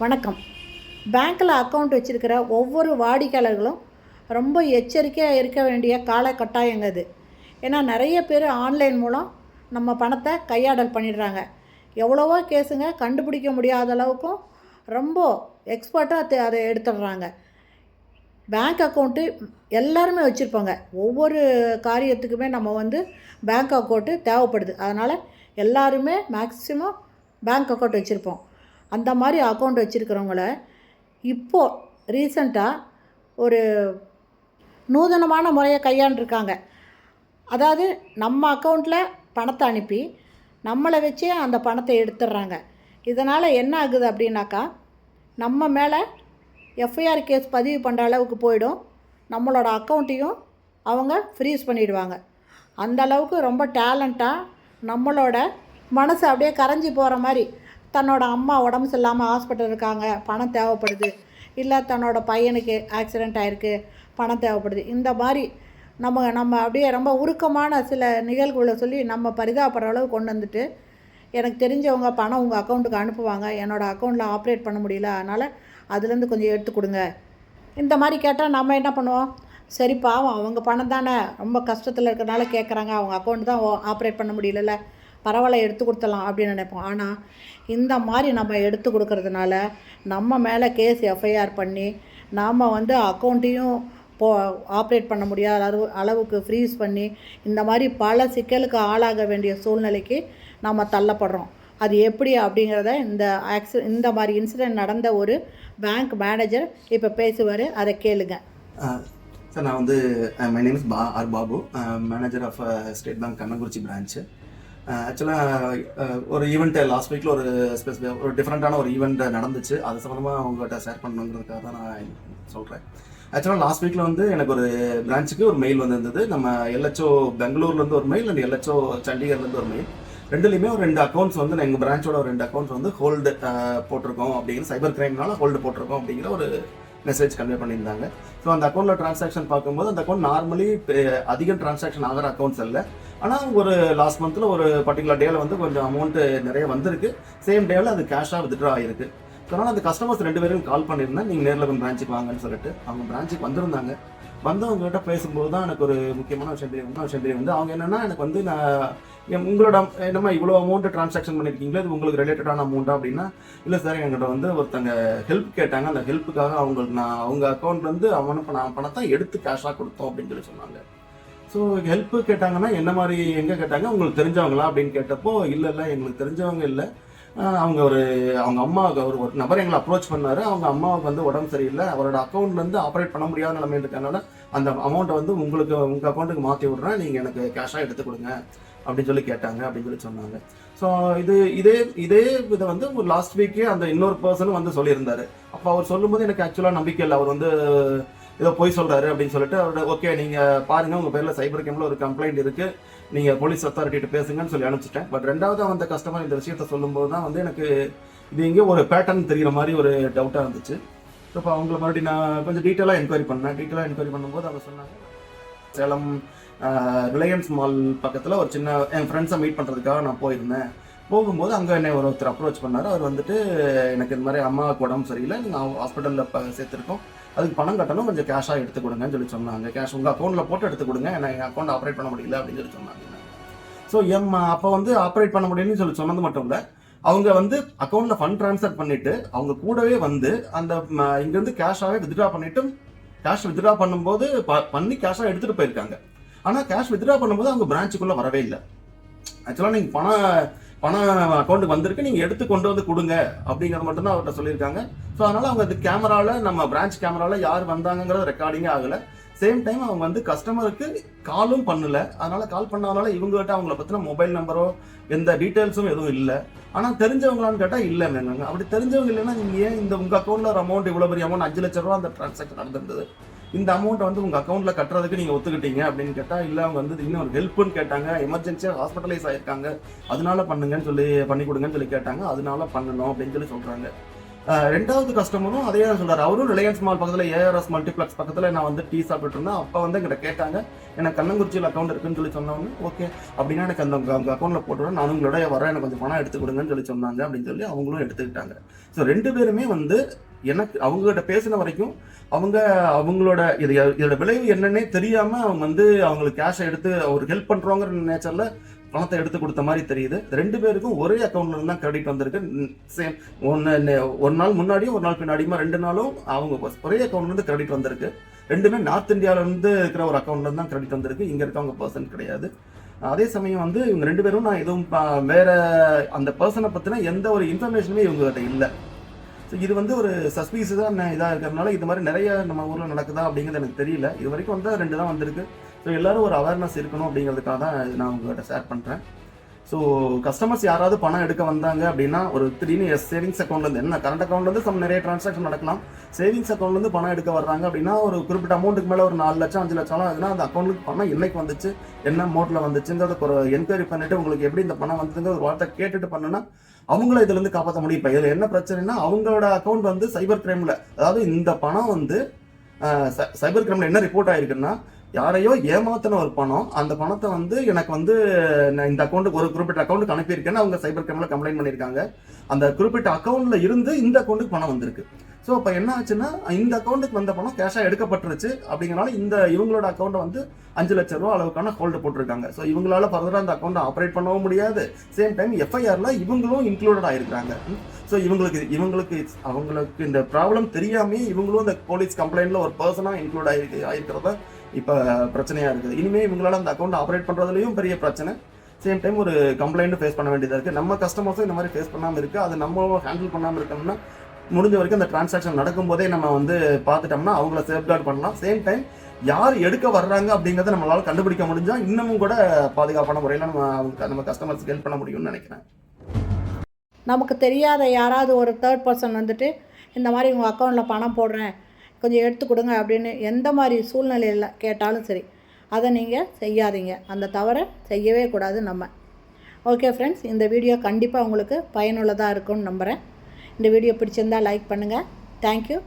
வணக்கம். பேங்க்கில் அக்கௌண்ட் வச்சுருக்கிற ஒவ்வொரு வாடிக்கையாளர்களும் ரொம்ப எச்சரிக்கையாக இருக்க வேண்டிய கால கட்டாயங்க இது. ஏன்னா நிறைய பேர் ஆன்லைன் மூலம் நம்ம பணத்தை கையாடல் பண்ணிடுறாங்க. எவ்வளவோ கேஸுங்க கண்டுபிடிக்க முடியாத அளவுக்கும் ரொம்ப எக்ஸ்பர்ட்டாக அதை எடுத்துடுறாங்க. பேங்க் அக்கௌண்ட்டு எல்லாருமே வச்சுருப்பாங்க. ஒவ்வொரு காரியத்துக்குமே நம்ம பேங்க் அக்கௌண்ட்டு தேவைப்படுது. அதனால் எல்லாருமே மேக்ஸிமம் பேங்க் அக்கௌண்ட் வச்சுருப்போம். அந்த மாதிரி அக்கௌண்ட் வச்சுருக்கிறவங்கள இப்போது ரீசண்டாக ஒரு நூதனமான முறையை கையாண்டிருக்காங்க. அதாவது நம்ம அக்கௌண்ட்டில் பணத்தை அனுப்பி நம்மளை வச்சே அந்த பணத்தை எடுத்துடுறாங்க. இதனால் என்ன ஆகுது அப்படின்னாக்கா, நம்ம மேலே எஃப்ஐஆர் கேஸ் பதிவு பண்ணுற அளவுக்கு போயிடும். நம்மளோட அக்கௌண்ட்டையும் அவங்க ஃப்ரீஸ் பண்ணிவிடுவாங்க. அந்த அளவுக்கு ரொம்ப டேலண்ட்டாக நம்மளோட மனசு அப்படியே கரைஞ்சி போகிற மாதிரி, தன்னோட அம்மா உடம்பு சரியில்லாமல் ஹாஸ்பிட்டல் இருக்காங்க, பணம் தேவைப்படுது, இல்லை தன்னோட பையனுக்கு ஆக்சிடெண்ட் ஆகிருக்கு, பணம் தேவைப்படுது, இந்த மாதிரி நம்ம அப்படியே ரொம்ப உருக்கமான சில நிகழ்வுகளை சொல்லி நம்ம பரிதாபப்படுற அளவு கொண்டு வந்துட்டு, எனக்கு தெரிஞ்சவங்க பணம் உங்கள் அக்கௌண்ட்டுக்கு அனுப்புவாங்க, என்னோடய அக்கௌண்ட்டில் ஆப்ரேட் பண்ண முடியல, அதனால் அதுலேருந்து கொஞ்சம் எடுத்து கொடுங்க, இந்த மாதிரி கேட்டால் நம்ம என்ன பண்ணுவோம்? சரி பாவம், அவங்க பணம் தானே, ரொம்ப கஷ்டத்தில் இருக்கிறனால கேட்குறாங்க, அவங்க அக்கௌண்ட் தான் ஆப்ரேட் பண்ண முடியல, பரவாயில்ல எடுத்து கொடுத்துடலாம் அப்படின்னு நினைப்போம். ஆனால் இந்த மாதிரி நம்ம எடுத்து கொடுக்கறதுனால நம்ம மேலே கேஸ் எஃப்ஐஆர் பண்ணி நாம் அக்கௌண்ட்டையும் ஆப்ரேட் பண்ண முடியாத அளவுக்கு ஃப்ரீஸ் பண்ணி இந்த மாதிரி பல சிக்கலுக்கு ஆளாக வேண்டிய சூழ்நிலைக்கு நம்ம தள்ளப்படுறோம். அது எப்படி அப்படிங்கிறத இந்த மாதிரி இன்சிடெண்ட் நடந்த ஒரு பேங்க் மேனேஜர் இப்போ பேசுவார், அதை கேளுங்க. சார், நான் my name is Babu, manager of State Bank Kannankurichi branch. ஆக்சுவலாக ஒரு ஈவெண்ட்டு லாஸ்ட் வீக்கில் ஒரு டிஃப்ரெண்ட்டான ஒரு ஈவெண்ட் நடந்துச்சு. அது சம்மந்தமாக உங்கள்கிட்ட ஷேர் பண்ணணுங்கிறதுக்காக தான் நான் சொல்கிறேன். ஆக்சுவலாக லாஸ்ட் வீக்கில் எனக்கு ஒரு பிரான்ச்சுக்கு ஒரு மெயில் வந்திருந்தது. நம்ம எல்ஹெச்ஓ பெங்களூர்லேருந்து ஒரு மெயில் அண்ட் எல்ஹெச்ஓ சண்டிகர்லேருந்து ஒரு மெயில். ரெண்டுலேயுமே ஒரு 2 அக்கௌண்ட்ஸ் எங்கள் பிரான்ச்சோட ஒரு 2 அக்கௌண்ட்ஸ் ஹோல்டு போட்டிருக்கோம் அப்படிங்கிற, சைபர் கிரைம்னால ஹோல்டு போட்டிருக்கோம் அப்படிங்கிற ஒரு மெசேஜ் கன்வே பண்ணியிருந்தாங்க. ஸோ அந்த அக்கௌண்ட்டில் ட்ரான்சாக்ஷன் பார்க்கும்போது அந்த அக்கௌண்ட் நார்மலி அதிகம் ட்ரான்சாக்ஷன் ஆகிற அக்கௌண்ட்ஸ் இல்லை. ஆனால் ஒரு லாஸ்ட் மந்தில் ஒரு பர்டிகுலர் டேயில் கொஞ்சம் அமௌண்ட்டு நிறைய வந்திருக்கு. சேம் டேவில் அது கேஷாக வித்ட்ரா ஆகிருக்கு. அதனால் அந்த கஸ்டமர்ஸ் 2 பேரும் கால் பண்ணியிருந்தேன், நீங்கள் நேரில் பிரான்ச்சுக்கு வாங்கன்னு சொல்லிட்டு. அவங்க பிரான்ச்சுக்கு வந்திருந்தாங்க. வந்தவங்ககிட்ட பேசும்போது தான் எனக்கு ஒரு முக்கியமான விஷயம் தெரியும். அவங்க என்னென்னா, எனக்கு நான் உங்களோட என்னமா இவ்வளோ அமௌண்ட்டு ட்ரான்சாக்ஷன் பண்ணியிருக்கீங்களா, இது உங்களுக்கு ரிலேட்டடான அமௌண்ட்டா அப்படின்னா, இல்லை சார் எங்கிட்ட ஒருத்தங்க ஹெல்ப் கேட்டாங்க, அந்த ஹெல்ப்புக்காக அவங்க அக்கௌண்ட்லேருந்து நான் பணத்தை எடுத்து கேஷாக கொடுத்தோம் அப்படின்னு சொல்லி சொன்னாங்க. ஸோ ஹெல்ப்பு கேட்டாங்கன்னா என்ன மாதிரி, எங்கே கேட்டாங்க, உங்களுக்கு தெரிஞ்சவங்களா அப்படின்னு கேட்டப்போ, இல்லை எங்களுக்கு தெரிஞ்சவங்க இல்லை, அவங்க அம்மாவுக்கு ஒரு நபர் எங்களை அப்ரோச் பண்ணார். அவங்க அம்மாவுக்கு உடம்பு சரியில்லை, அவரோட அக்கௌண்ட்லேருந்து ஆப்ரேட் பண்ண முடியாத நிலைமை இருக்கனால அந்த அமௌண்ட்டை உங்கள் அக்கௌண்ட்டுக்கு மாற்றி விட்றேன், நீங்கள் எனக்கு கேஷாக எடுத்து கொடுங்க அப்படின்னு சொல்லி கேட்டாங்க அப்படின்னு சொல்லி சொன்னாங்க. ஸோ இதே இதை ஒரு லாஸ்ட் வீக்கே அந்த இன்னொரு பர்சனும் சொல்லியிருந்தாரு. அப்போ அவர் சொல்லும்போது எனக்கு ஆக்சுவலாக நம்பிக்கை இல்லை, அவர் ஏதோ போய் சொல்கிறாரு அப்படின்னு சொல்லிட்டு அவரோட ஓகே நீங்கள் பாருங்கள், உங்கள் பேரில் சைபர் கிரைமில் ஒரு கம்ப்ளைண்ட் இருக்குது, நீங்கள் போலீஸ் அத்தாரிட்டிகிட்ட பேசுங்கன்னு சொல்லி அனுப்பிச்சிட்டேன். பட் ரெண்டாவது அந்த கஸ்டமர் இந்த விஷயத்த சொல்லும்போது தான் எனக்கு இது எங்கேயோ ஒரு பேட்டர்ன் தெரிகிற மாதிரி ஒரு டவுட்டாக இருந்துச்சு. ஸோ இப்போ அவங்கள மறுபடியும் நான் கொஞ்சம் டீட்டெயிலாக என்கொயரி பண்ணும்போது அவங்க சொன்னாங்க, சேலம் ரிலையன்ஸ் மால் பக்கத்தில் ஒரு சின்ன என் ஃப்ரெண்ட்ஸை மீட் பண்ணுறதுக்காக நான் போயிருந்தேன். போகும்போது அங்கே என்னை ஒருத்தர் அப்ரோச் பண்ணார். அவர் எனக்கு இந்த மாதிரி அம்மாவுக்கு உடம்பு சரியில்லை, நீங்கள் ஹாஸ்பிட்டலில் சேர்த்துருக்கோம், அதுக்கு பணம் கட்டணும், கொஞ்சம் கேஷாக எடுத்து கொடுங்கன்னு சொல்லி சொன்னாங்க. கேஷ் உங்கள் அக்கௌண்ட்டில் போட்டு எடுத்து கொடுங்க, என் அக்கௌண்ட் ஆப்ரேட் பண்ண முடியல அப்படின்னு சொல்லி சொன்னாங்க. ஸோ அப்போ ஆப்ரேட் பண்ண முடியும்னு சொல்லி சொன்னது மட்டும் இல்லை, அவங்க அக்கௌண்ட்டில் ஃபண்ட் ட்ரான்ஸ்ஃபர் பண்ணிவிட்டு அவங்க கூடவே அந்த இங்கேருந்து கேஷாகவே வித்ட்ரா பண்ணிவிட்டு, கேஷ் வித்ட்ரா பண்ணும்போது பண்ணி கேஷாக எடுத்துகிட்டு போயிருக்காங்க. ஆனால் கேஷ் வித்ட்ரா பண்ணும்போது அவங்க பிரான்ச்சுக்குள்ளே வரவே இல்லை. ஆக்சுவலாக நீங்கள் பணம் அக்கௌண்ட்டுக்கு வந்திருக்கு, நீங்கள் எடுத்து கொண்டு கொடுங்க அப்படிங்கிறது மட்டும்தான் அவர்கிட்ட சொல்லியிருக்காங்க. ஸோ அதனால் அவங்க கேமராவில், நம்ம பிரான்ச் கேமராவில் யார் வந்தாங்கிறது ரெக்கார்டிங்கே ஆகலை. சேம் டைம் அவங்க கஸ்டமருக்கு காலும் பண்ணலை. அதனால் கால் பண்ணாதனால இவங்ககிட்ட அவங்கள பற்றின மொபைல் நம்பரோ எந்த டீட்டெயில்ஸும் எதுவும் இல்லை. ஆனால் தெரிஞ்சவங்களான்னு கேட்டால் இல்லைன்னு. அப்படி தெரிஞ்சவங்க இல்லைன்னா நீங்கள் ஏன் உங்கள் அக்கௌண்ட்டில் ஒரு அமௌண்ட், இவ்வளோ பெரிய அமௌண்ட் 5 லட்ச ரூபா அந்த ட்ரான்சாக்ஷன் நடந்திருந்தது, இந்த அமௌண்ட்டை உங்கள் அக்கௌண்ட்டில் கட்டுறதுக்கு நீங்கள் ஒத்துக்கிட்டீங்க அப்படின்னு கேட்டால், இல்லை அவங்க இன்னும் ஒரு ஹெல்ப்புன்னு கேட்டாங்க, எமர்ஜென்சியாக ஹாஸ்பிட்டலைஸ் ஆகிருக்காங்க, அதனால பண்ணி கொடுங்கன்னு சொல்லி கேட்டாங்க, அதனால பண்ணணும் அப்படின்னு சொல்லி சொல்கிறாங்க. ரெண்டாவது கஸ்டமரும் அதே தான் சொல்றாரு. அவரும் ரிலையன்ஸ் மால் பக்கத்தில் ஏஆர்எஸ் மல்டிப்ளெக்ஸ் பக்கத்தில் நான் வந்து டீ சாப்பிட்டு இருந்தேன். அப்போ வந்து எங்கிட்ட கேட்டாங்க, எனக்கு கண்ணங்குறிச்சியில் அக்கௌண்ட் இருக்குன்னு சொல்லி சொன்னோன்னு, ஓகே அப்படின்னா எனக்கு அந்த அக்கௌண்ட்டில் போட்டுவிடுறேன், நான் உங்களோட வரேன், எனக்கு கொஞ்சம் பணம் எடுத்து கொடுங்கன்னு சொல்லி சொன்னாங்க அப்படின்னு சொல்லி அவங்களும் எடுத்துக்கிட்டாங்க. ஸோ 2 பேருமே வந்து எனக்கு அவங்ககிட்ட பேசின வரைக்கும் அவங்களோட இதோட விளைவு என்னன்னே தெரியாமல் அவங்க வந்து அவங்களுக்கு கேஷை எடுத்து ஒரு ஹெல்ப் பண்ணுறோங்கிற நேச்சரில் பணத்தை எடுத்து கொடுத்த மாதிரி தெரியுது. 2 பேருக்கும் ஒரே அக்கௌண்ட்ல இருந்து தான் கிரெடிட் வந்திருக்கு. சேம் ஒரு நாள் முன்னாடியும் ஒரு நாள் பின்னாடியுமா 2 நாளும் அவங்க ஒரே அக்கௌண்ட்ல இருந்து கிரெடிட் வந்திருக்கு. 2மே நார்த் இந்தியாவில இருந்து இருக்கிற ஒரு அக்கௌண்ட்ல இருந்து தான் கிரெடிட் வந்திருக்கு. இங்க இருக்கவங்க பர்சன் கிடையாது. அதே சமயம் வந்து இவங்க 2 பேரும் நான் எதுவும் வேற அந்த பர்சனை பத்தின எந்த ஒரு இன்ஃபர்மேஷனுமே இவங்ககிட்ட இல்லை. ஸோ இது வந்து ஒரு சஸ்பீஸாக இதாக இருக்கிறதுனால இது மாதிரி நிறைய நம்ம ஊரில் நடக்குதா அப்படிங்கிறது எனக்கு தெரியல. இது வரைக்கும் வந்து 2 தான் வந்திருக்கு. ஸோ எல்லோரும் ஒரு அவேர்னஸ் இருக்கணும் அப்படிங்கிறதுக்காக தான் நான் உங்கள்கிட்ட ஷேர் பண்ணுறேன். ஸோ கஸ்டமர்ஸ் யாராவது பணம் எடுக்க வந்தாங்க அப்படின்னா ஒரு திடீர்னு சேவிங்ஸ் அக்கௌண்ட்லேருந்து என்ன கரண்ட் அக்கௌண்ட்லேருந்து நிறைய டிரான்சாக்ஷன் நடக்கலாம். சேவிங்ஸ் அக்கௌண்ட்லேருந்து பணம் எடுக்க வர்றாங்க அப்படின்னா ஒரு குறிப்பிட்ட அமௌண்ட்டுக்கு மேலே ஒரு 4 லட்சம் 5 லட்சம்லாம் ஆகுதுன்னா அந்த அக்கௌண்ட்டுக்கு பணம் என்னைக்கு வந்துச்சு, என்ன மோட்டில் வந்துச்சுங்கிறத ஒரு என்கொயரி பண்ணிட்டு உங்களுக்கு எப்படி இந்த பணம் வந்துச்சுங்கிற ஒரு வார்த்தை கேட்டுட்டு பண்ணுன்னா அவங்கள இதுலேருந்து காப்பாற்ற முடியும். இப்போ இதில் என்ன பிரச்சனைனா அவங்களோட அக்கௌண்ட் வந்து சைபர் கிரைமில், அதாவது இந்த பணம் வந்து சைபர் கிரைமில் என்ன ரிப்போர்ட் ஆயிருக்குன்னா யாரையோ ஏமாத்தின ஒரு பணம், அந்த பணத்தை வந்து எனக்கு வந்து நான் இந்த அக்கௌண்ட்டுக்கு ஒரு குறிப்பிட்ட அக்கௌண்ட்டுக்கு அனுப்பியிருக்கேன்னு அவங்க சைபர் கிரைமில் கம்ப்ளைண்ட் பண்ணியிருக்காங்க. அந்த குறிப்பிட்ட அக்கௌண்ட்டில் இருந்து இந்த அக்கௌண்ட்டுக்கு பணம் வந்திருக்கு. ஸோ அப்போ என்ன ஆச்சுன்னா இந்த அக்கௌண்ட்டுக்கு வந்த பணம் கேஷாக எடுக்கப்பட்டுருச்சு. அப்படிங்கிறனால இவங்களோட அக்கௌண்ட்டை வந்து 5 லட்ச ரூபா அளவுக்கான ஹோல்டு போட்டிருக்காங்க. ஸோ இவங்களால ஃபர்தராக அந்த அக்கௌண்ட்டை ஆப்ரேட் பண்ணவும் முடியாது. சேம் டைம் எஃப்ஐஆர்ல இவங்களும் இன்க்ளூடட் ஆயிருக்காங்க. ஸோ அவங்களுக்கு இந்த ப்ராப்ளம் தெரியாமே இவங்களும் இந்த போலீஸ் கம்ப்ளைண்ட்ல ஒரு பர்சனாக இன்க்ளூட் ஆயிருக்கிறத இப்போ பிரச்சனையாக இருக்குது. இனிமேல் இவங்களால அந்த அக்கௌண்ட் ஆப்ரேட் பண்ணுறதுலையும் பெரிய பிரச்சனை. சேம் டைம் ஒரு கம்ப்ளைண்ட்டும் ஃபேஸ் பண்ண வேண்டியதாக இருக்குது. நம்ம கஸ்டமர்ஸும் இந்த மாதிரி ஃபேஸ் பண்ணாமல் இருக்குது. அதை நம்ம ஹேண்டில் பண்ணாமல் இருக்கோம்னா முடிஞ்ச வரைக்கும் அந்த டிரான்சாக்ஷன் நடக்கும்போதே நம்ம வந்து பார்த்துட்டோம்னா அவங்கள சேஃப்கார்ட் பண்ணலாம். சேம் டைம் யார் எடுக்க வர்றாங்க அப்படிங்கிறத நம்மளால கண்டுபிடிக்க முடிஞ்சால் இன்னமும் கூட பாதுகாப்பான முறையில் நம்ம கஸ்டமர்ஸ்க்கு ஹெல்ப் பண்ண முடியும்னு நினைக்கிறேன். நமக்கு தெரியாத யாராவது ஒரு தேர்ட் பர்சன் வந்துட்டு இந்த மாதிரி உங்கள் அக்கௌண்ட்டில் பணம் போடுறேன் கொஞ்சம் எடுத்து கொடுங்க அப்படின்னு எந்த மாதிரி சூழ்நிலையில் கேட்டாலும் சரி, அதை நீங்கள் செய்யாதீங்க. அந்த தவறை செய்யவே கூடாது நம்ம. ஓகே ஃப்ரெண்ட்ஸ், இந்த வீடியோ கண்டிப்பாக உங்களுக்கு பயனுள்ளதாக இருக்கும்னு நம்புகிறேன். இந்த வீடியோ பிடிச்சிருந்தால் லைக் பண்ணுங்கள். தேங்க்யூ.